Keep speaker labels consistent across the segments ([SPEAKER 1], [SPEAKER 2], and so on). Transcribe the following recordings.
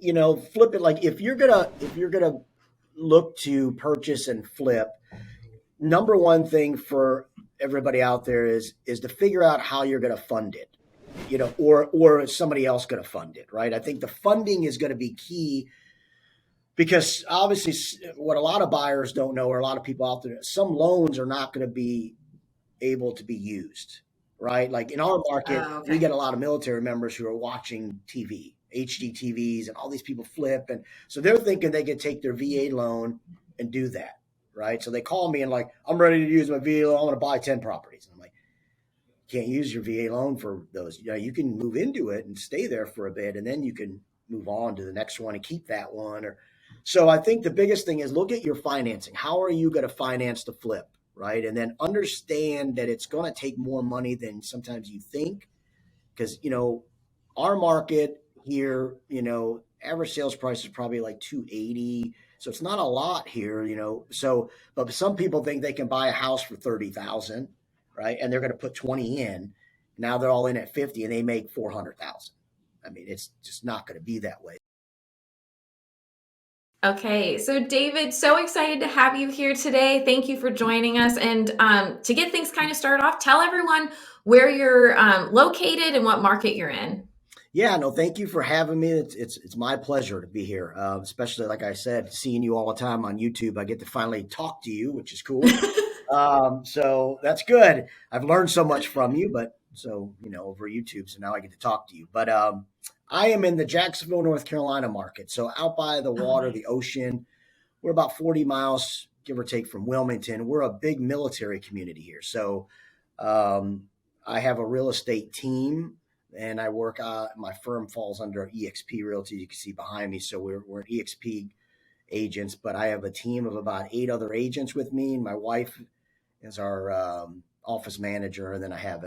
[SPEAKER 1] Flip it. Like if you're gonna look to purchase and flip, number one thing for everybody out there is to figure out how you're going to fund it, or is somebody else going to fund it, right? I think the funding is going to be key because obviously what a lot of buyers don't know, or a lot of people out there, some loans are not going to be able to be used, right? Like in our market,
[SPEAKER 2] Oh,
[SPEAKER 1] we
[SPEAKER 2] okay.
[SPEAKER 1] get a lot of military members who are watching TV, HD TVs, and all these people flip. And so they're thinking they can take their VA loan and do that, right? So they call me and like, I'm ready to use my VA loan. I want to buy 10 properties. And I'm like, you can't use your VA loan for those. You can move into it and stay there for a bit, and then you can move on to the next one and keep that one. Or so I think the biggest thing is look at your financing. How are you going to finance the flip? Right. And then understand that it's going to take more money than sometimes you think. Because, our market here, average sales price is probably like 280. So it's not a lot here. So, but some people think they can buy a house for 30,000, right? And they're going to put 20 in. Now they're all in at 50 and they make 400,000. I mean, it's just not going to be that way.
[SPEAKER 2] Okay, so David, so excited to have you here today. Thank you for joining us. And to get things kind of started off, tell everyone where you're located and what market you're in.
[SPEAKER 1] Yeah, no, thank you for having me. It's my pleasure to be here. Especially like I said, seeing you all the time on YouTube. I get to finally talk to you, which is cool. So that's good. I've learned so much from you, but so over YouTube, so now I get to talk to you. But I am in the Jacksonville, North Carolina market, so out by the
[SPEAKER 2] Oh,
[SPEAKER 1] water, the
[SPEAKER 2] nice.
[SPEAKER 1] ocean. We're about 40 miles, give or take, from Wilmington. We're a big military community here, so um, I have a real estate team, and I work. My firm falls under EXP Realty. You can see behind me, so we're an EXP agents, but I have a team of about 8 other agents with me. And my wife is our office manager, and then I have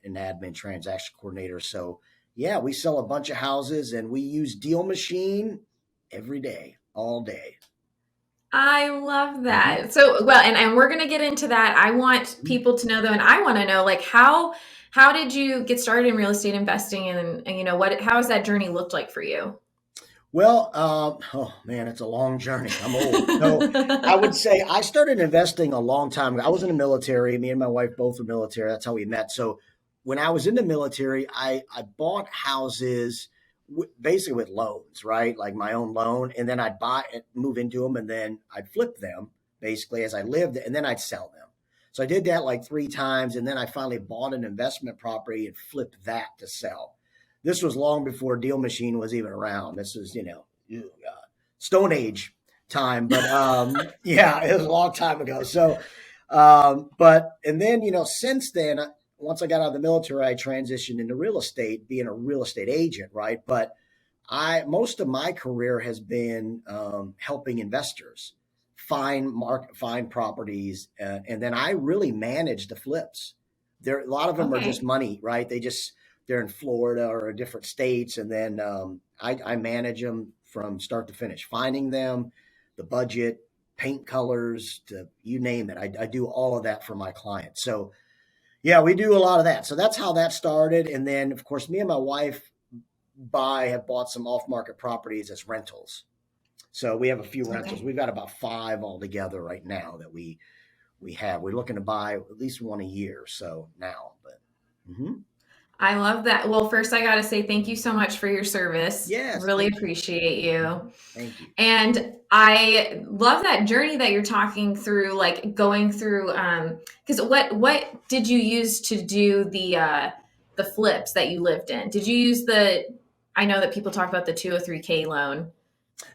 [SPEAKER 1] an admin transaction coordinator. So yeah, we sell a bunch of houses, and we use DealMachine every day, all day.
[SPEAKER 2] I love
[SPEAKER 1] Mm-hmm.
[SPEAKER 2] that. So, well, and we're going to get into that. I want people to know though, and I want to know like how did you get started in real estate investing and what how has that journey looked like for you?
[SPEAKER 1] Well, oh man, it's a long journey. I'm old. So I would say I started investing a long time ago. I was in the military. Me and my wife both were military. That's how we met. So when I was in the military, I bought houses basically with loans, right? Like my own loan. And then I'd buy it, move into them, and then I'd flip them basically as I lived, and then I'd sell them. So I did that like 3 times. And then I finally bought an investment property and flipped that to sell. This was long before DealMachine was even around. This was, Stone Age time, but yeah, it was a long time ago. So, but and then since then, once I got out of the military, I transitioned into real estate, being a real estate agent, right? But I most of my career has been helping investors find properties, and then I really manage the flips. There, a lot of them are just
[SPEAKER 2] Okay.
[SPEAKER 1] money, right? They're in Florida or different states, and then I manage them from start to finish, finding them, the budget, paint colors, to you name it. I do all of that for my clients. So yeah, we do a lot of that. So that's how that started, and then of course, me and my wife buy have bought some off market properties as rentals. So we have a few rentals.
[SPEAKER 2] Okay.
[SPEAKER 1] We've got about 5 altogether right now that we have. We're looking to buy at least one a year. So now, but
[SPEAKER 2] I love that. Well, first I got to say thank you so much for your service.
[SPEAKER 1] yes,
[SPEAKER 2] Really
[SPEAKER 1] thank you.
[SPEAKER 2] appreciate you.
[SPEAKER 1] Thank you.
[SPEAKER 2] And I love that journey that you're talking through, like going through because what did you use to do the flips that you lived in? Did you use the I know that people talk about the 203K loan.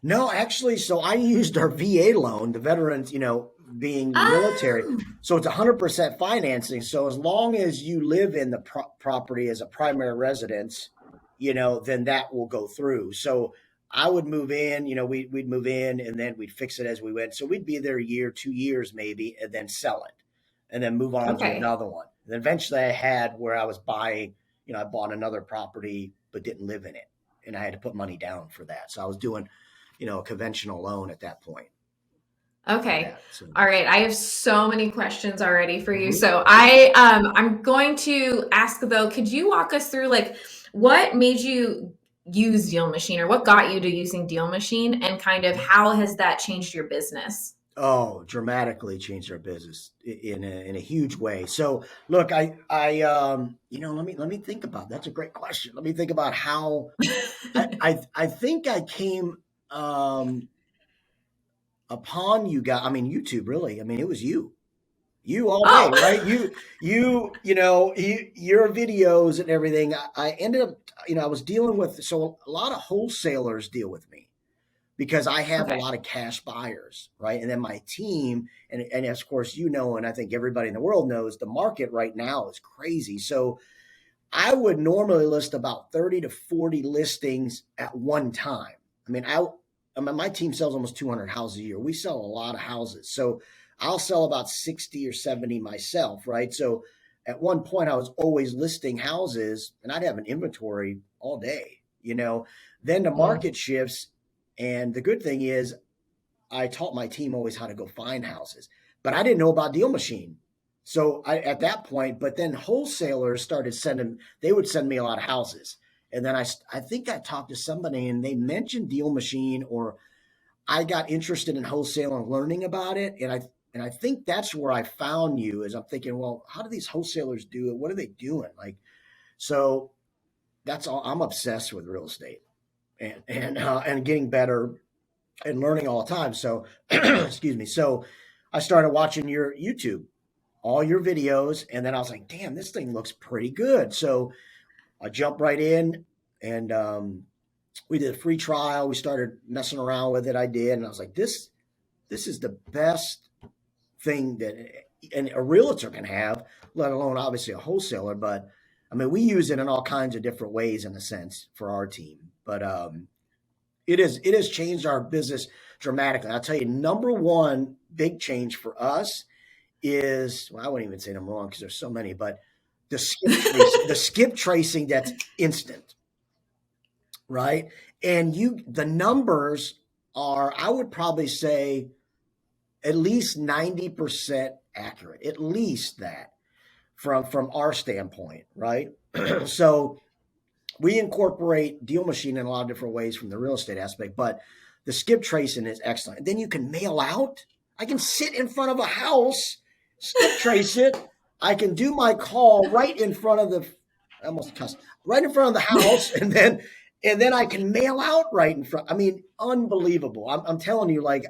[SPEAKER 1] No, actually, so I used our VA loan, the veterans, being military.
[SPEAKER 2] Oh,
[SPEAKER 1] So it's 100% financing. So as long as you live in the property as a primary residence, then that will go through. So I would move in, we'd move in and then we'd fix it as we went. So we'd be there a year, 2 years maybe, and then sell it and then move on to
[SPEAKER 2] okay.
[SPEAKER 1] another one. And then eventually I had where I was buying, I bought another property but didn't live in it. And I had to put money down for that. So I was doing a conventional loan at that point for
[SPEAKER 2] Okay.
[SPEAKER 1] that. So,
[SPEAKER 2] All right. I have so many questions already for you.
[SPEAKER 1] mhm.
[SPEAKER 2] So I'm going to ask though, could you walk us through like what made you use DealMachine, or what got you to using DealMachine, and kind of how has that changed your business?
[SPEAKER 1] Oh, dramatically changed our business in a huge way. So look, let me think about that's a great question. Let me think about how I think I came upon you guys. I mean, YouTube really. I mean, it was you all day, right?
[SPEAKER 2] Oh,
[SPEAKER 1] Your videos and everything. I ended up, I was dealing with, so a lot of wholesalers deal with me because I have a
[SPEAKER 2] okay.
[SPEAKER 1] lot of cash buyers, right? And then my team, and of course, and I think everybody in the world knows the market right now is crazy. So I would normally list about 30 to 40 listings at one time. I mean, my team sells almost 200 houses a year. We sell a lot of houses. So I'll sell about 60 or 70 myself, right? So at one point, I was always listing houses and I'd have an inventory all day. Then the
[SPEAKER 2] Mm.
[SPEAKER 1] market shifts. And the good thing is, I taught my team always how to go find houses, but I didn't know about Deal Machine. So at that point, but then wholesalers started they would send me a lot of houses. And then I think I talked to somebody and they mentioned Deal Machine, or I got interested in wholesale and learning about it. And I think that's where I found you, is I'm thinking, well, how do these wholesalers do it? What are they doing? So that's all. I'm obsessed with real estate and getting better and learning all the time. So, excuse me. So, I started watching your YouTube, all your videos, and then I was like, "Damn, this thing looks pretty good." So, I jumped right in, and we did a free trial. We started messing around with it. I did, and I was like, "This is the best thing that a realtor can have, let alone obviously a wholesaler." But I mean, we use it in all kinds of different ways, in a sense, for our team. But it has changed our business dramatically. I'll tell you, number one big change for us is, well, I wouldn't even say number one because there's so many, but the skip tracing that's instant, right? And the numbers are, I would probably say, at least 90% accurate, at least that from our standpoint, right? So we incorporate Deal Machine in a lot of different ways from the real estate aspect, but the skip tracing is excellent. And then you can mail out. I can sit in front of a house, skip trace it. I can do my call right in front of right in front of the house, and then I can mail out right in front. I mean, unbelievable. I'm telling you, like,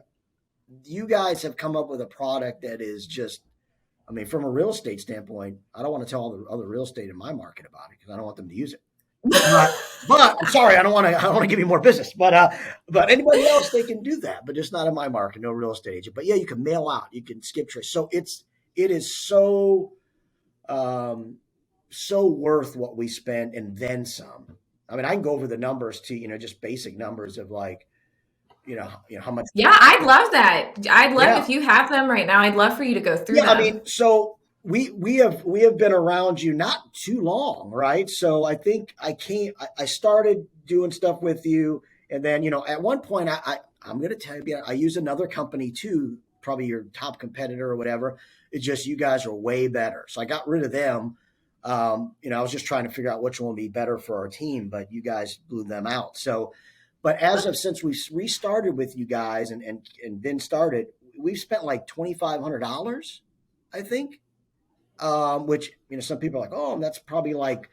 [SPEAKER 1] you guys have come up with a product that is just, I mean, from a real estate standpoint, I don't want to tell all the other real estate in my market about it because I don't want them to use it. But I'm sorry, I don't want to give you more business. But anybody else, they can do that, but just not in my market, no real estate agent. But yeah, you can mail out, you can skip trace. So it is um so worth what we spent and then some. I mean, I can go over the numbers to, just basic numbers of, like, how much.
[SPEAKER 2] Yeah, I'd love that. I'd love,
[SPEAKER 1] Yeah.
[SPEAKER 2] if you have them right now, I'd love for you to go through
[SPEAKER 1] Yeah, I
[SPEAKER 2] them.
[SPEAKER 1] mean, so we have been around you not too long, right? So I think I started doing stuff with you, and then, at one point, I'm going to tell you, I use another company too, probably your top competitor or whatever. It's just you guys are way better, so I got rid of them. I was just trying to figure out which one would be better for our team, but you guys blew them out. So, but since we restarted with you guys and been started, we've spent like $2,500, I think. Which, some people are like, oh, that's probably like,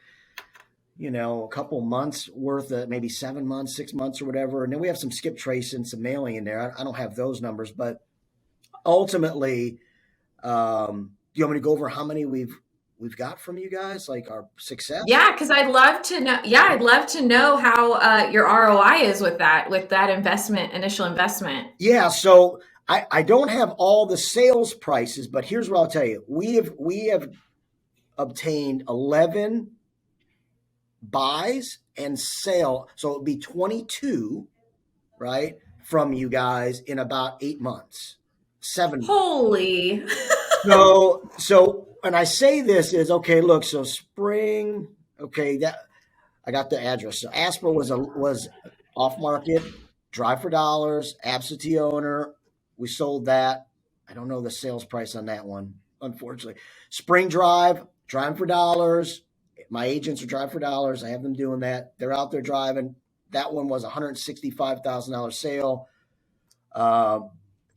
[SPEAKER 1] a couple months worth of, maybe 7 months, 6 months or whatever. And then we have some skip trace and some mailing in there. I don't have those numbers, but ultimately, do you want me to go over how many we've got from you guys, like our success?
[SPEAKER 2] Yeah, because I'd love to know. Yeah, I'd love to know how your ROI is with that investment, initial investment.
[SPEAKER 1] Yeah. So I don't have all the sales prices, but here's what I'll tell you. We have obtained 11 buys and sale. So it would be 22, right, from you guys in about 8 months, 7 months.
[SPEAKER 2] Holy.
[SPEAKER 1] So when I say this is, okay, look, so spring, okay, that I got the address. So Asper was off market, drive for dollars, absentee owner. We sold that. I don't know the sales price on that one, unfortunately. Spring Drive, driving for dollars. My agents are driving for dollars. I have them doing that. They're out there driving. That one was $165,000 sale. Uh,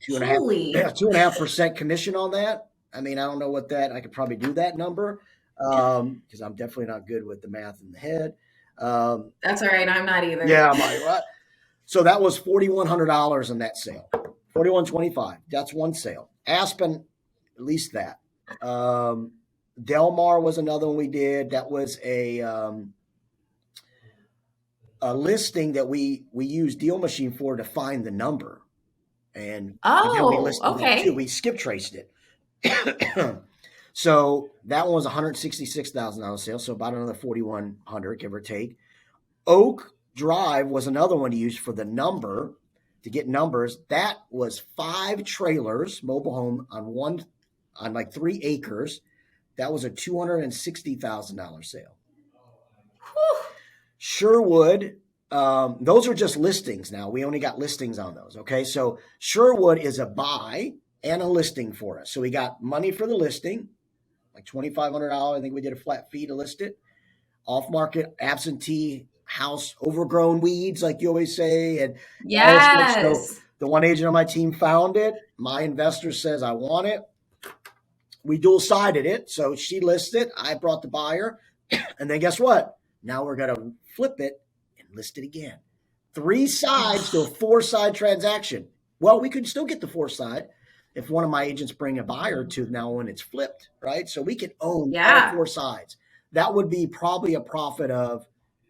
[SPEAKER 1] two and a half,
[SPEAKER 2] Holy.
[SPEAKER 1] 2.5% commission on that. I mean, I don't know what that. I could probably do that number because I'm definitely not good with the math in the head.
[SPEAKER 2] That's all right. I'm not either.
[SPEAKER 1] Yeah, I'm like, what? So that was $4,100 in that sale. 4125. That's one sale. Aspen, at least that. Delmar was another one we did. That was a listing that we used DealMachine for to find the number, and then we
[SPEAKER 2] Oh,
[SPEAKER 1] listed that too.
[SPEAKER 2] okay.
[SPEAKER 1] We skip traced it. So that one was $166,000 sale, so about another 4,100, give or take. Oak Drive was another one to use for the number, to get numbers. That was 5 trailers, mobile home on like 3 acres. That was a $260,000 sale.
[SPEAKER 2] Whew.
[SPEAKER 1] Sherwood, those are just listings now. We only got listings on those. Okay, so Sherwood is a buy and a listing for us. So we got money for the listing, like $2,500. I think we did a flat fee to list it. Off market, absentee house, overgrown weeds, like you always say, and all this stuff. So
[SPEAKER 2] Yes.
[SPEAKER 1] the one agent on my team found it. My investor says, I want it. We dual-sided it. So she listed it. I brought the buyer. And then guess what? Now we're going to flip it and list it again. 3 sides to a 4-side transaction. Well, we could still get the 4-side if one of my agents bring a buyer to now when it's flipped, right? So we could own all 4 sides. That would be probably a profit of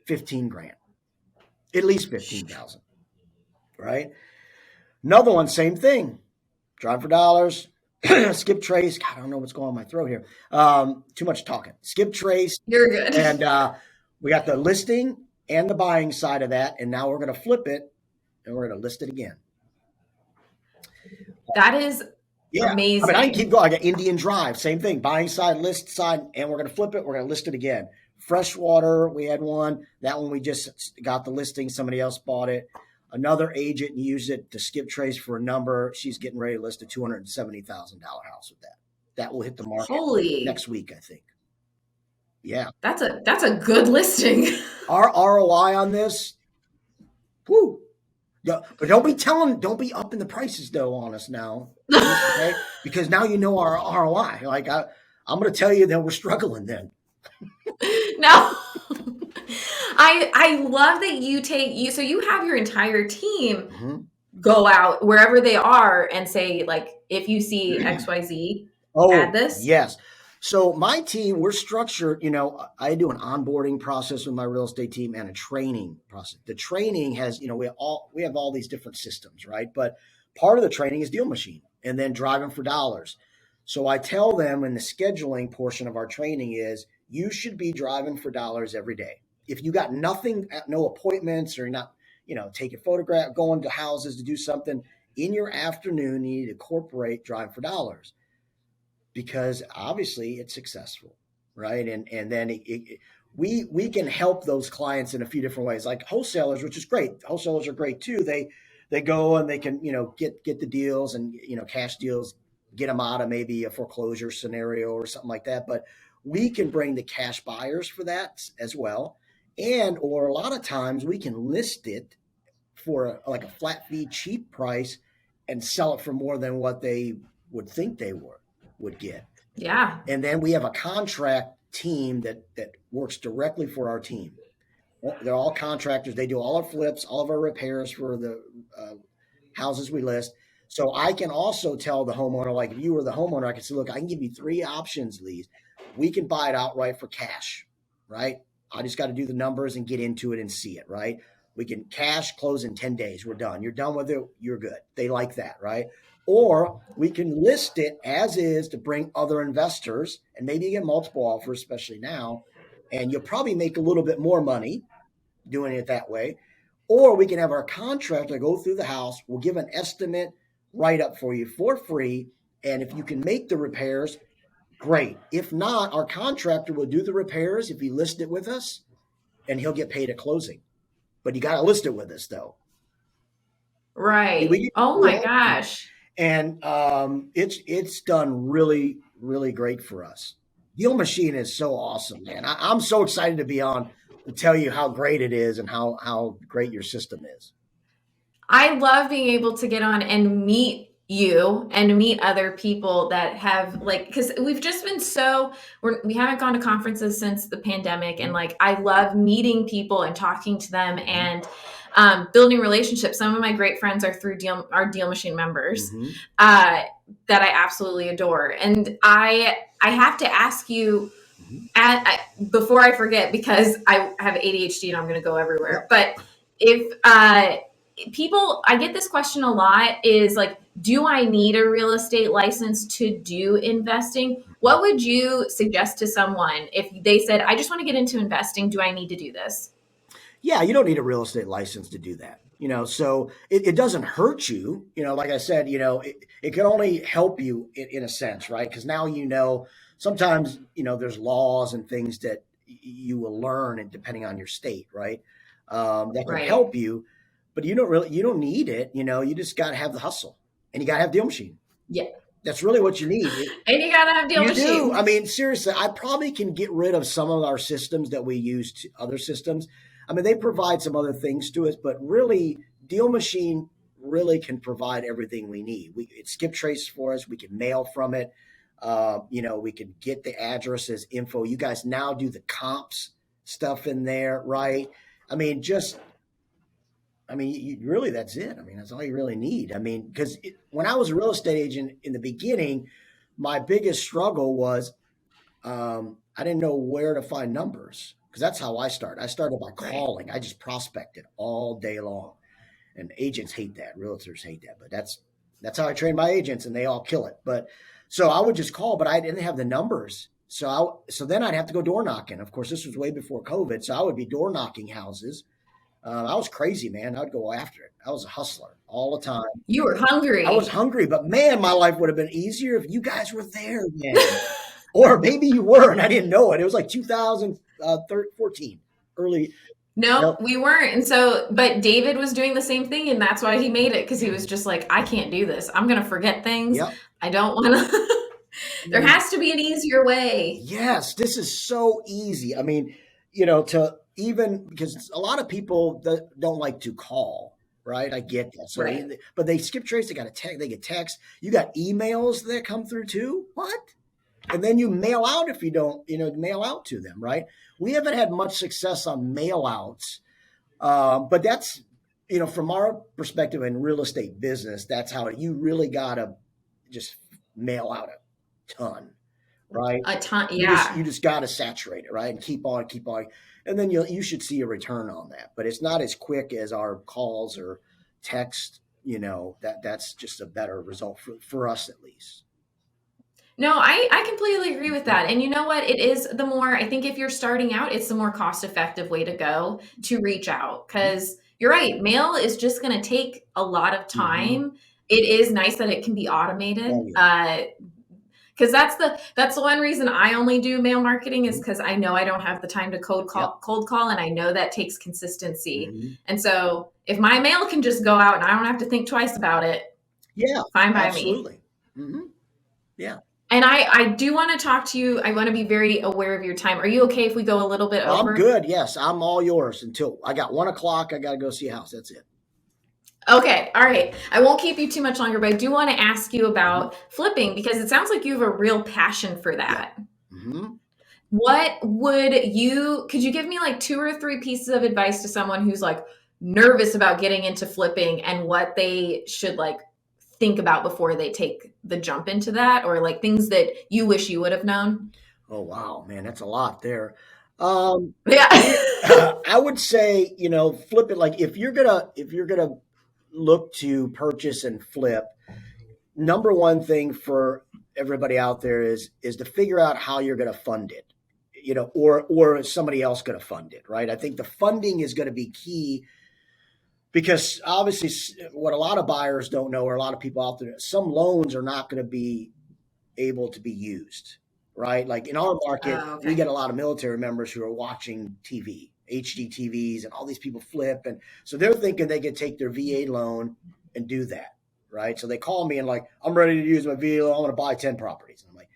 [SPEAKER 1] 15 grand, at least 15,000, right? Another one, same thing. Drive for dollars, skip trace. God, I don't know what's going on in my throat here. Too much talking. Skip trace.
[SPEAKER 2] You're good.
[SPEAKER 1] And we got the listing and the buying side of that. And now we're going to flip it and we're going to list it again.
[SPEAKER 2] That is amazing.
[SPEAKER 1] I mean, I can keep going. I got Indian Drive, same thing. Buying side, list side, and we're going to flip it. We're going to list it again. Freshwater, we had one. That one we just got the listing. Somebody else bought it. Another agent used it to skip trace for a number. She's getting ready to list a $270,000 house with that. That will hit the market next week, I think. Yeah.
[SPEAKER 2] That's a good listing.
[SPEAKER 1] Our ROI on this, whoo. Yeah, but don't be upping the prices though on us now, okay? Because now you know our ROI. Like I'm going to tell you that we're struggling then.
[SPEAKER 2] No, I love that so you have your entire team go out wherever they are and say, like, if you see XYZ, add this.
[SPEAKER 1] Yes. So my team, we're structured, I do an onboarding process with my real estate team and a training process. The training has, we have all these different systems, right? But part of the training is DealMachine and then driving for dollars. So I tell them in the scheduling portion of our training is you should be driving for dollars every day. If you got nothing, no appointments, or you're not, taking photograph, going to houses to do something in your afternoon, you need to incorporate driving for dollars. Because obviously it's successful, right? And then we can help those clients in a few different ways, like wholesalers, which is great. Wholesalers are great too. They go and they can get the deals and cash deals, get them out of maybe a foreclosure scenario or something like that. But we can bring the cash buyers for that as well, or a lot of times we can list it for like a flat fee, cheap price, and sell it for more than what they would think they would get.
[SPEAKER 2] Yeah.
[SPEAKER 1] And then we have a contract team that works directly for our team. They're all contractors. They do all our flips, all of our repairs for the houses we list. So I can also tell the homeowner, like if you were the homeowner, I can say, look, I can give you 3 options, Elise. We can buy it outright for cash, right? I just got to do the numbers and get into it and see it, right? We can cash close in 10 days. We're done. You're done with it. You're good. They like that, right? Or we can list it as is to bring other investors and maybe get multiple offers, especially now. And you'll probably make a little bit more money doing it that way. Or we can have our contractor go through the house. We'll give an estimate write up for you for free. And if you can make the repairs, great. If not, our contractor will do the repairs if you list it with us, and he'll get paid at closing. But you got to list it with us, though.
[SPEAKER 2] Right. Oh my gosh.
[SPEAKER 1] And it's done really, really great for us. DealMachine is so awesome, man. I'm so excited to be on to tell you how great it is and how great your system is.
[SPEAKER 2] I love being able to get on and meet you and meet other people that have like, because we've just been we haven't gone to conferences since the pandemic, and like I love meeting people and talking to them and building relationships. Some of my great friends are through DealMachine members that I absolutely adore, and I have to ask you. Before I forget, because I have ADHD and I'm going to go everywhere. But if I get this question a lot is like, do I need a real estate license to do investing? What would you suggest to someone if they said, I just want to get into investing? Do I need to do this?
[SPEAKER 1] Yeah, you don't need a real estate license to do that. So it doesn't hurt you. Like I said, it can only help you in a sense, right? Because now sometimes there's laws and things that you will learn, and depending on your state, right, that can help you. But you don't need it. You just got to have the hustle, and you got to have DealMachine.
[SPEAKER 2] Yeah.
[SPEAKER 1] That's really what you need.
[SPEAKER 2] And you got to have DealMachine.
[SPEAKER 1] You do. I mean, seriously, I probably can get rid of some of our systems that we use to other systems. I mean, they provide some other things to us, but really, DealMachine really can provide everything we need. It skip traces for us. We can mail from it. We can get the addresses, info. You guys now do the comps stuff in there, right? Really, that's it. I mean, that's all you really need. I mean, because when I was a real estate agent in the beginning, my biggest struggle was I didn't know where to find numbers, because that's how I started. I started by calling. I just prospected all day long, and agents hate that. Realtors hate that, but that's how I train my agents, and they all kill it. But so I would just call, but I didn't have the numbers. So then I'd have to go door knocking. Of course, this was way before COVID, so I would be door knocking houses. I was crazy, man. I'd go after it. I was a hustler all the time.
[SPEAKER 2] You were hungry.
[SPEAKER 1] I was hungry, but man, my life would have been easier if you guys were there, man. Or maybe you were, and I didn't know it. It was like 2014, early.
[SPEAKER 2] No, we weren't. And so, but David was doing the same thing, and that's why he made it, because he was just like, I can't do this. I'm going to forget things.
[SPEAKER 1] Yep.
[SPEAKER 2] I don't want to. There has to be an easier way.
[SPEAKER 1] Yes, this is so easy. I mean, because a lot of people don't like to call, right? I get that. So but they skip trace. They got they get text. You got emails that come through too. What? And then you mail out if you don't, mail out to them, right? We haven't had much success on mail outs, but that's, from our perspective in real estate business, that's how you really got to just mail out a ton, right?
[SPEAKER 2] A ton, yeah.
[SPEAKER 1] You just got to saturate it, right? And keep on. And then you should see a return on that. But it's not as quick as our calls or text, that's just a better result for us at least.
[SPEAKER 2] No, I completely agree with that. And you know what? It is I think if you're starting out, it's the more cost-effective way to go to reach out. Because you're right, mail is just going to take a lot of time. It is nice that it can be automated. Because that's the one reason I only do mail marketing, is because I know I don't have the time to cold call, and I know that takes consistency. And so if my mail can just go out and I don't have to think twice about it, fine by me.
[SPEAKER 1] Absolutely. Yeah.
[SPEAKER 2] And I do want to talk to you. I want to be very aware of your time. Are you okay if we go a little bit over?
[SPEAKER 1] I'm good. Yes, I'm all yours until I got 1:00. I got to go see a house. That's it.
[SPEAKER 2] Okay. All right. I won't keep you too much longer, but I do want to ask you about flipping, because it sounds like you have a real passion for that. Could you give me like 2 or 3 pieces of advice to someone who's like nervous about getting into flipping, and what they should like think about before they take the jump into that, or like things that you wish you would have known?
[SPEAKER 1] Oh, wow, man, that's a lot there.
[SPEAKER 2] Yeah.
[SPEAKER 1] I would say, flip it. Like if you're gonna look to purchase and flip, number one thing for everybody out there is to figure out how you're going to fund it, or is somebody else going to fund it, right? I think the funding is going to be key, because obviously what a lot of buyers don't know, or a lot of people out there, some loans are not going to be able to be used, right? Like in our market, we get a lot of military members who are watching TV, HD TVs, and all these people flip. And so they're thinking they can take their VA loan and do that, right? So they call me and like, I'm ready to use my VA loan. I want to buy 10 properties. And I'm like,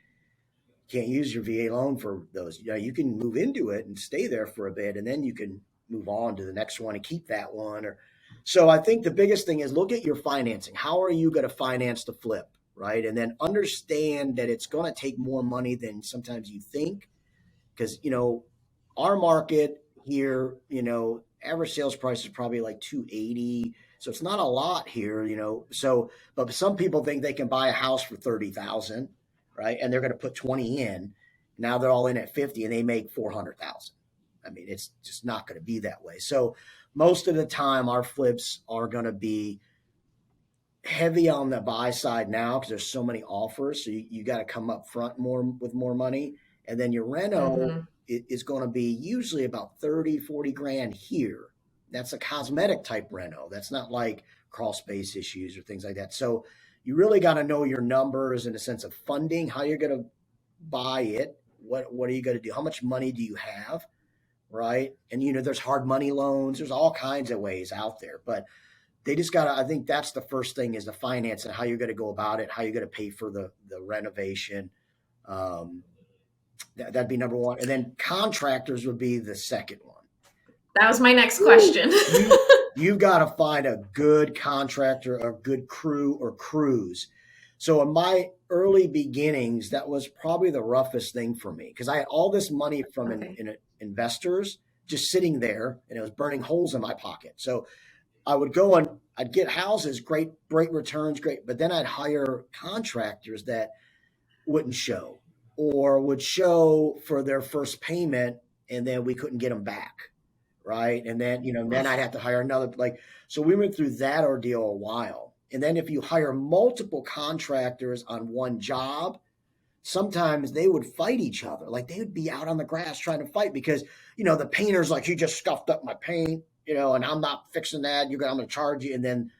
[SPEAKER 1] can't use your VA loan for those. You can move into it and stay there for a bit, and then you can move on to the next one and keep that one. Or so I think the biggest thing is look at your financing. How are you going to finance the flip, right? And then understand that it's going to take more money than sometimes you think, because our market here, average sales price is probably like 280. So it's not a lot here, So, but some people think they can buy a house for 30,000, right? And they're going to put 20 in. Now they're all in at 50 and they make 400,000. I mean, it's just not going to be that way. So most of the time our flips are going to be heavy on the buy side now because there's so many offers. So you got to come up front more with more money. And then your reno is going to be usually about 30, 40 grand here. That's a cosmetic type reno. That's not like crawl space issues or things like that. So you really got to know your numbers in the sense of funding, how you're going to buy it. What are you going to do? How much money do you have? Right. And, there's hard money loans. There's all kinds of ways out there, but they just got to, I think that's the first thing is the finance and how you're going to go about it, how you're going to pay for the renovation. That'd be number one. And then contractors would be the second one.
[SPEAKER 2] That was my next question.
[SPEAKER 1] You've got to find a good contractor, a good crew or crews. So in my early beginnings, that was probably the roughest thing for me because I had all this money from investors just sitting there and it was burning holes in my pocket. So I would go and I'd get houses, great returns, great. But then I'd hire contractors that wouldn't show or would show for their first payment and then we couldn't get them back. Right. And then, then I'd have to hire another, so we went through that ordeal a while. And then if you hire multiple contractors on one job, sometimes they would fight each other. Like they would be out on the grass trying to fight because, the painter's like, you just scuffed up my paint, and I'm not fixing that. I'm going to charge you. And then,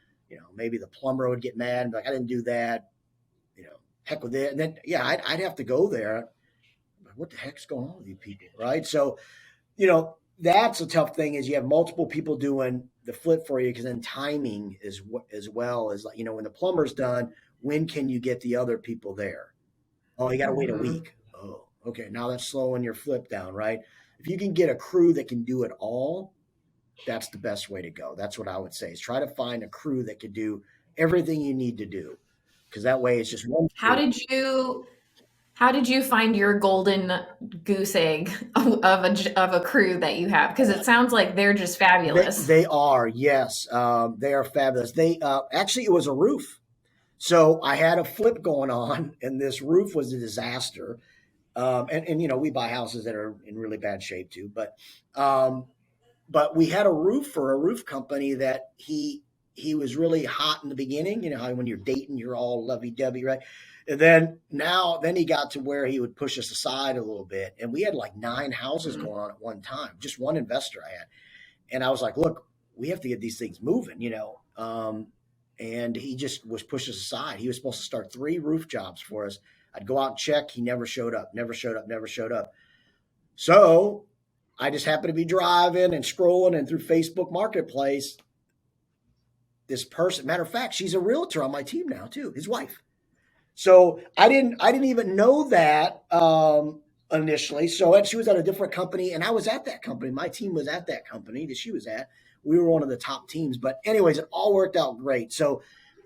[SPEAKER 1] maybe the plumber would get mad and be like, I didn't do that, heck with it. And then, I'd have to go there. What the heck's going on with you people? Right. So, that's a tough thing is you have multiple people doing the flip for you because then timing is as well as when the plumber's done, when can you get the other people there? Oh, you got to wait a week. Oh, okay. Now that's slowing your flip down, right? If you can get a crew that can do it all, that's the best way to go. That's what I would say is try to find a crew that can do everything you need to do because that way it's just one.
[SPEAKER 2] How did you find your golden goose egg of a crew that you have? Because it sounds like they're just fabulous.
[SPEAKER 1] They are, yes. They are fabulous. They actually, it was a roof. So I had a flip going on, and this roof was a disaster. And we buy houses that are in really bad shape too. But we had a roof for a roof company that he was really hot in the beginning. How when you're dating, you're all lovey-dovey, right? And then he got to where he would push us aside a little bit. And we had like 9 houses going on at one time, just one investor I had. And I was like, look, we have to get these things moving, and he just was pushed us aside. He was supposed to start 3 roof jobs for us. I'd go out and check. He never showed up. So I just happened to be driving and scrolling and through Facebook Marketplace. This person, matter of fact, she's a realtor on my team now too, his wife. So I didn't even know that initially. So she was at a different company and I was at that company. My team was at that company that she was at. We were one of the top teams. But anyways, it all worked out great. So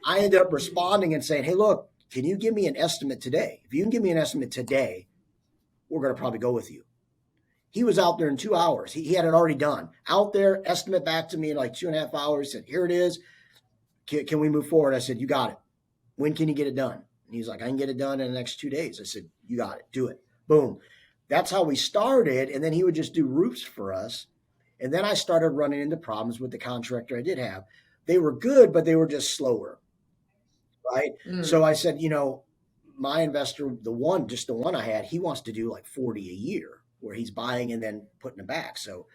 [SPEAKER 1] I ended up responding and saying, hey, look, can you give me an estimate today? If you can give me an estimate today, we're going to probably go with you. He was out there in 2 hours. He had it already done. Out there, estimate back to me in like 2.5 hours. Said, here it is. Can we move forward? I said, you got it. When can you get it done? And he's like, I can get it done in the next 2 days. I said, you got it. Do it. Boom. That's how we started. And then he would just do roofs for us. And then I started running into problems with the contractor I did have. They were good, but they were just slower. Right. So I said, my investor, the one I had, he wants to do like 40 a year where he's buying and then putting it back. So,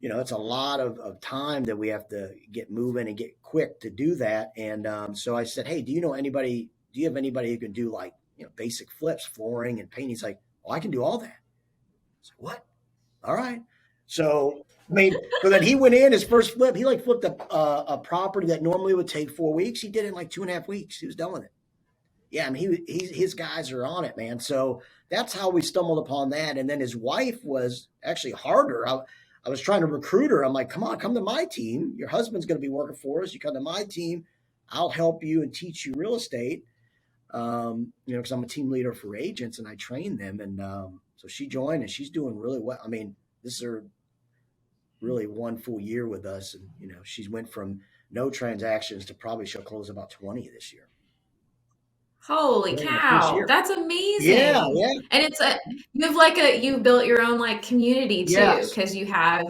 [SPEAKER 1] it's a lot of time that we have to get moving and get quick to do that. And so I said, hey, do you have anybody who can do like, basic flips, flooring and paint? He's like, oh, I can do all that. I said, what? All right. So then he went in his first flip. He flipped a property that normally would take 4 weeks. He did it in like 2.5 weeks. He was done with it. Yeah, I mean, his guys are on it, man. So that's how we stumbled upon that. And then his wife was actually harder. I was trying to recruit her. I'm like, come on, come to my team. Your husband's going to be working for us. You come to my team. I'll help you and teach you real estate. Because I'm a team leader for agents and I train them. And so she joined and she's doing really well. I mean, this is her really one full year with us. And, she's went from no transactions to probably she'll close about 20 this year.
[SPEAKER 2] Holy
[SPEAKER 1] Yeah, in the first
[SPEAKER 2] cow,
[SPEAKER 1] year.
[SPEAKER 2] that's
[SPEAKER 1] Yeah,
[SPEAKER 2] amazing.
[SPEAKER 1] yeah.
[SPEAKER 2] And it's a you have like you built your own like community too,
[SPEAKER 1] Yes,
[SPEAKER 2] because you have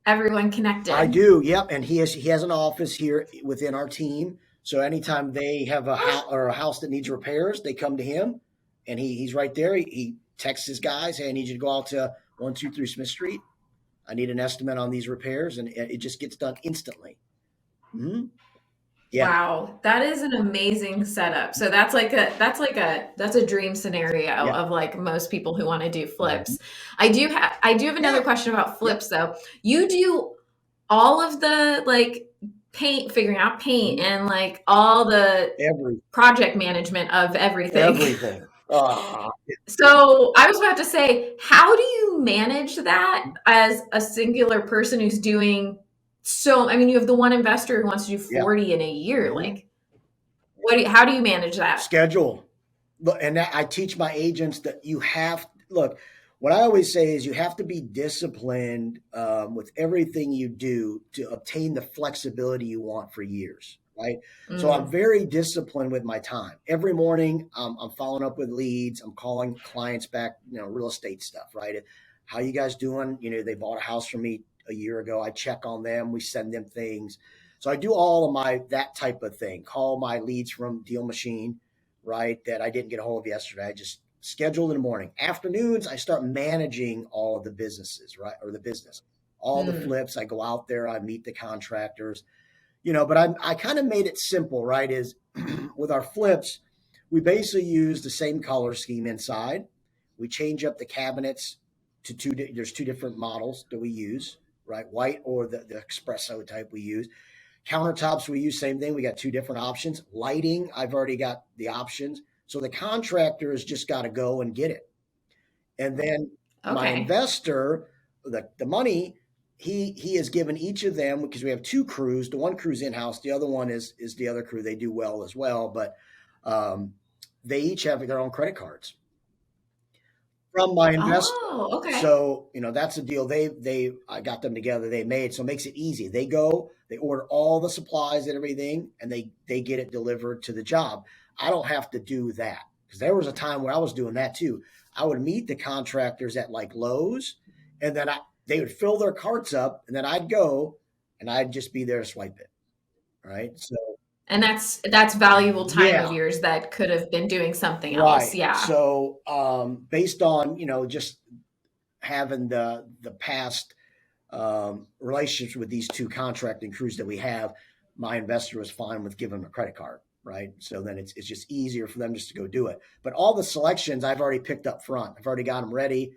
[SPEAKER 2] everyone
[SPEAKER 1] I
[SPEAKER 2] connected.
[SPEAKER 1] do. Yep, and he has an office here within our team. So anytime they have a house or a house that needs repairs, they come to him, and he's right there. He texts his guys, "Hey, I need you to go out to 123 Smith Street. I need an estimate on these repairs," and it just gets done instantly. Hmm. Yeah,
[SPEAKER 2] Wow, that is an amazing setup. So that's a dream scenario
[SPEAKER 1] yeah,
[SPEAKER 2] of like most people who want to do
[SPEAKER 1] mhm,
[SPEAKER 2] flips. I do have another
[SPEAKER 1] yeah,
[SPEAKER 2] question about
[SPEAKER 1] yep,
[SPEAKER 2] flips though. You do all of the like figuring out paint
[SPEAKER 1] mhm.
[SPEAKER 2] and like all the
[SPEAKER 1] Every
[SPEAKER 2] project management of everything.
[SPEAKER 1] everything. Ah,
[SPEAKER 2] So I was about to say, how do you manage that as a singular person who's doing so? I mean, you have the one investor who wants to do
[SPEAKER 1] yeah.
[SPEAKER 2] 40 in a year.
[SPEAKER 1] Mhm.
[SPEAKER 2] Like, how do you manage that?
[SPEAKER 1] Schedule. Look, and I teach my agents that look. What I always say is you have to be disciplined with everything you do to obtain the flexibility you want for years, right? So I'm
[SPEAKER 2] Mm,
[SPEAKER 1] very disciplined with my time. Every morning, I'm following up with leads. I'm calling clients back, real estate stuff, right? How you guys doing? They bought a house from me a year ago. I check on them. We send them things. So I do all of that type of thing. Call my leads from DealMachine, right? That I didn't get a hold of yesterday. I just scheduled in the morning. Afternoons, I start managing all of the businesses, right? Or the business, all the
[SPEAKER 2] mm,
[SPEAKER 1] flips. I go out there, I meet the contractors, but I kind of made it simple, right? Is with our flips, we basically use the same color scheme inside. We change up the cabinets to there's two different models that we use, right? White or the espresso type we use. Countertops, we use same thing. We got two different options. Lighting, I've already got the options. So the contractor has just got to go and get it. And then my
[SPEAKER 2] okay.
[SPEAKER 1] investor, the money, he has given each of them because we have two crews. The one crew's in house. The other one is the other crew. They do well as well, but um, they each have their own credit cards from my investor.
[SPEAKER 2] Oh, okay.
[SPEAKER 1] So, that's a deal I got them together, they made. So it makes it easy. They go, they order all the supplies and everything, and they get it delivered to the job. I don't have to do that because there was a time where I was doing that too. I would meet the contractors at like Lowe's, and then they would fill their carts up, and then I'd go and I'd just be there to swipe it. Right. So,
[SPEAKER 2] And that's valuable time
[SPEAKER 1] yeah,
[SPEAKER 2] of yours that could have been doing something else.
[SPEAKER 1] right.
[SPEAKER 2] Yeah.
[SPEAKER 1] So, based on, just having the past relationships with these two contracting crews that we have, my investor was fine with giving them a credit card, right? So then it's just easier for them just to go do it. But all the selections I've already picked up front. I've already got them ready.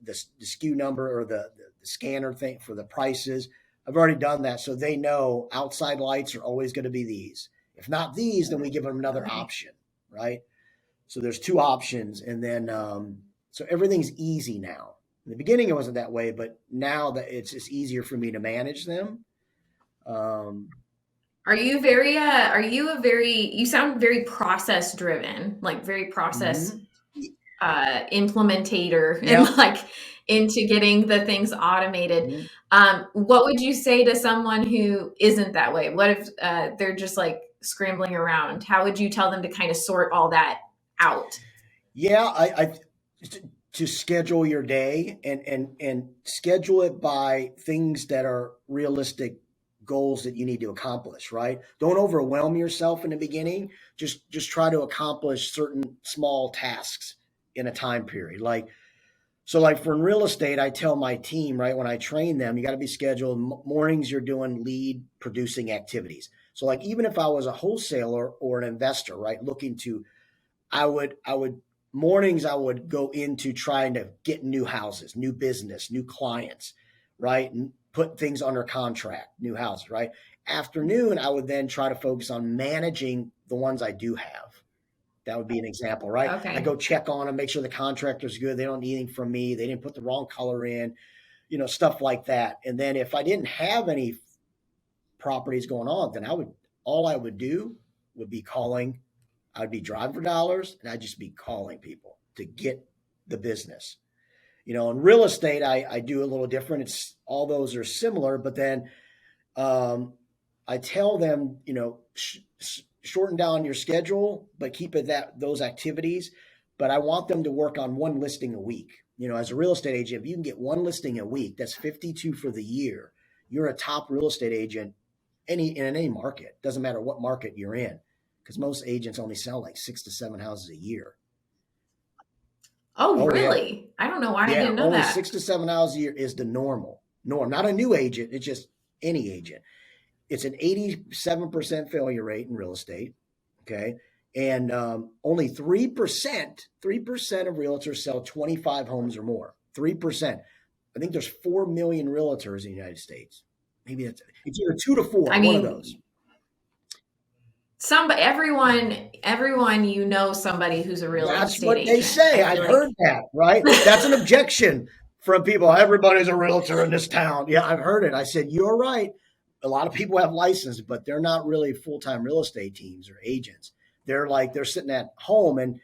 [SPEAKER 1] The SKU number or the scanner thing for the prices. I've already done that, so they know outside lights are always going to be these. If not these, then we give them another
[SPEAKER 2] Okay.
[SPEAKER 1] option, right? So there's two options, and then so everything's easy now. In the beginning, it wasn't that way, but now that it's just easier for me to manage them. Um,
[SPEAKER 2] Are you a very, you sound very process driven, like very process
[SPEAKER 1] mhm.
[SPEAKER 2] implementator and
[SPEAKER 1] Yep.
[SPEAKER 2] like into getting the things automated.
[SPEAKER 1] Mhm.
[SPEAKER 2] What would you say to someone who isn't that way? What if they're just like scrambling around? How would you tell them to kind of sort all that out?
[SPEAKER 1] Yeah, I to schedule your day and schedule it by things that are realistic goals that you need to accomplish, right? Don't overwhelm yourself in the beginning. Just try to accomplish certain small tasks in a time period. Like for in real estate, I tell my team, right, when I train them, you got to be scheduled. Mornings, you're doing lead producing activities. So, like, even if I was a wholesaler or an investor, right, looking to I would mornings I would go into trying to get new houses, new business, new clients, right? And put things under contract, new houses, right? Afternoon, I would then try to focus on managing the ones I do have. That would be an example, right? I
[SPEAKER 2] Okay.
[SPEAKER 1] go check on them, make sure the contractor's good. They don't need anything from me. They didn't put the wrong color in, stuff like that. And then if I didn't have any properties going on, then all I would do would be calling. I'd be driving for dollars, and I'd just be calling people to get the business. In real estate, I do a little different. It's all those are similar, but then I tell them, shorten down your schedule, but keep it those activities. But I want them to work on one listing a week. As a real estate agent, if you can get one listing a week, that's 52 for the year. You're a top real estate agent in any market. Doesn't matter what market you're in, because most agents only sell like 6 to 7 houses a year.
[SPEAKER 2] Oh,
[SPEAKER 1] Oh yeah,
[SPEAKER 2] really? I don't know why I
[SPEAKER 1] yeah.
[SPEAKER 2] didn't know
[SPEAKER 1] Only
[SPEAKER 2] that.
[SPEAKER 1] 6 to 7 houses a year is the norm. Not a new agent. It's just any agent. It's an 87% failure rate in real estate. Okay. And only 3% of realtors sell 25 homes or more. 3%. I think there's 4 million realtors in the United States. Maybe it's either 2 to 4,
[SPEAKER 2] I
[SPEAKER 1] one of those.
[SPEAKER 2] mean, everyone somebody who's a real
[SPEAKER 1] That's
[SPEAKER 2] estate
[SPEAKER 1] what
[SPEAKER 2] agent.
[SPEAKER 1] they say.
[SPEAKER 2] I
[SPEAKER 1] I've
[SPEAKER 2] feel
[SPEAKER 1] heard that, right? That's an objection from people. Everybody's a realtor in this town. Yeah, I've heard it. I said, you're right. A lot of people have license, but they're not really full-time real estate teams or agents. They're sitting at home, and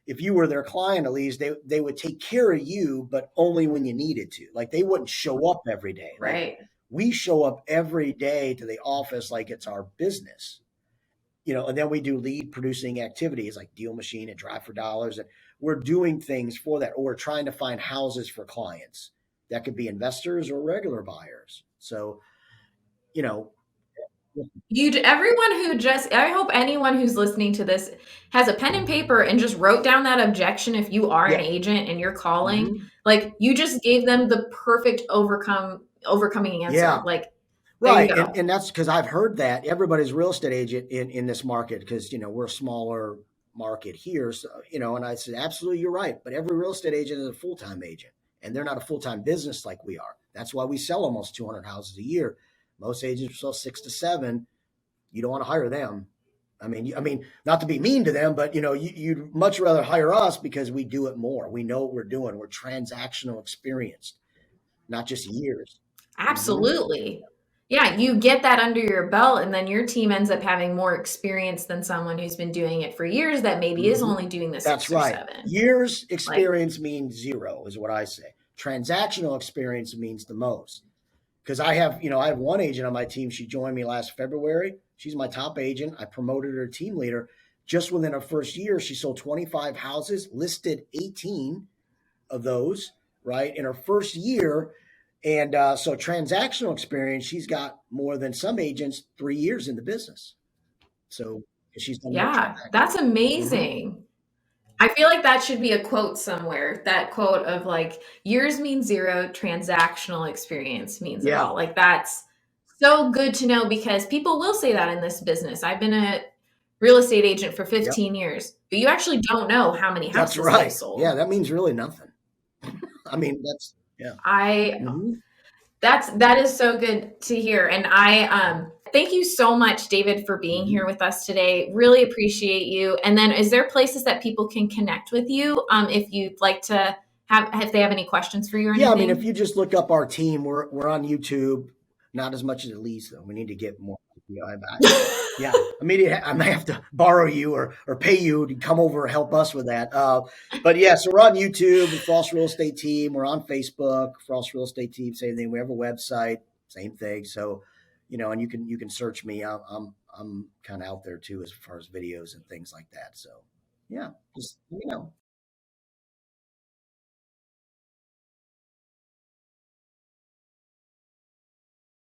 [SPEAKER 1] if you were their client, Elise, they would take care of you, but only when you needed to. Like they wouldn't show up every day. Like
[SPEAKER 2] right.
[SPEAKER 1] we show up every day to the office like it's our business. And then we do lead producing activities like DealMachine and Drive for Dollars. And we're doing things for that. Or we're trying to find houses for clients. That could be investors or regular buyers. So, you know,
[SPEAKER 2] I hope anyone who's listening to this has a pen and paper and just wrote down that objection. If you are an
[SPEAKER 1] yeah.
[SPEAKER 2] agent and you're calling,
[SPEAKER 1] Mhm.
[SPEAKER 2] like you just gave them the perfect overcoming answer.
[SPEAKER 1] Yeah.
[SPEAKER 2] Like, there you
[SPEAKER 1] Right.
[SPEAKER 2] go.
[SPEAKER 1] And that's because I've heard that everybody's a real estate agent in this market because, we're a smaller market here. So, and I said, absolutely, you're right. But every real estate agent is a full-time agent and they're not a full-time business like we are. That's why we sell almost 200 houses a year. Most agents sell 6 to 7. You don't want to hire them. I mean, not to be mean to them, but you'd much rather hire us because we do it more. We know what we're doing. We're transactional experienced, not just years. Mm-hmm.
[SPEAKER 2] Absolutely. Yeah, you get that under your belt, and then your team ends up having more experience than someone who's been doing it for years that maybe is
[SPEAKER 1] Mm-hmm.
[SPEAKER 2] only doing the
[SPEAKER 1] That's
[SPEAKER 2] 6 or
[SPEAKER 1] right.
[SPEAKER 2] 7.
[SPEAKER 1] Years
[SPEAKER 2] Like,
[SPEAKER 1] experience means 0 is what I say. Transactional experience means the most. Because I have one agent on my team. She joined me last February. She's my top agent. I promoted her team leader. Just within her first year, she sold 25 houses, listed 18 of those, right, in her first year. And so transactional experience, she's got more than some agents 3 years in the business. So she's done more
[SPEAKER 2] yeah,
[SPEAKER 1] transactions.
[SPEAKER 2] that's
[SPEAKER 1] Mm-hmm.
[SPEAKER 2] amazing. I feel like that should be a quote somewhere. That quote of like, years mean 0, transactional experience means it
[SPEAKER 1] Yeah.
[SPEAKER 2] all. Like, that's so good to know because people will say that in this business. I've been a real estate agent for
[SPEAKER 1] Yep.
[SPEAKER 2] 15 years, but you actually don't know how many
[SPEAKER 1] That's
[SPEAKER 2] houses they've
[SPEAKER 1] right.
[SPEAKER 2] sold.
[SPEAKER 1] Yeah, that means really nothing. Yeah.
[SPEAKER 2] I
[SPEAKER 1] Mm-hmm.
[SPEAKER 2] that is so good to hear. And I thank you so much, David, for being
[SPEAKER 1] Mm-hmm.
[SPEAKER 2] here with us today. Really appreciate you. And then is there places that people can connect with you if you'd like to if they have any questions for you or
[SPEAKER 1] Yeah,
[SPEAKER 2] anything?
[SPEAKER 1] if you just look up our team, we're on YouTube. Not as much as Elise, though. We need to get more. Yeah, I may have to borrow you or pay you to come over and help us with that. But yeah, so we're on YouTube, the Frost Real Estate Team. We're on Facebook, Frost Real Estate Team. Same thing. We have a website, same thing. So, and you can search me. I'm kind of out there too as far as videos and things like that. So, yeah, just